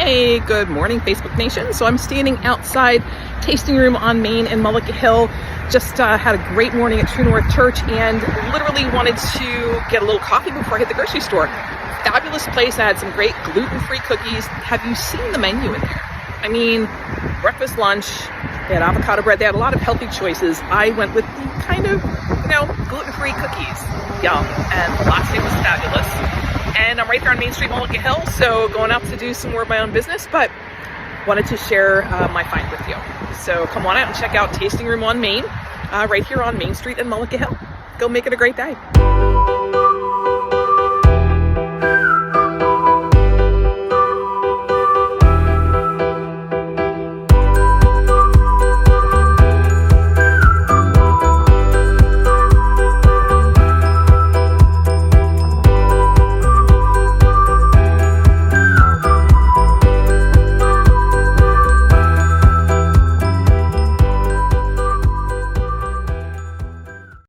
Hey, good morning, Facebook Nation. So I'm standing outside Tasting Room on Main in Mullica Hill. Just had a great morning at True North Church and literally wanted to get a little coffee before I hit the grocery store. Fabulous place. I had some great gluten-free cookies. Have you seen the menu in there? I mean, breakfast, lunch, they had avocado bread. They had a lot of healthy choices. I went with the kind of, gluten-free cookies. Yum. And the last name was fabulous. And I'm right there on Main Street, Mullica Hill, so going out to do some more of my own business, but wanted to share my find with you. So come on out and check out Tasting Room on Main, right here on Main Street in Mullica Hill. Go make it a great day.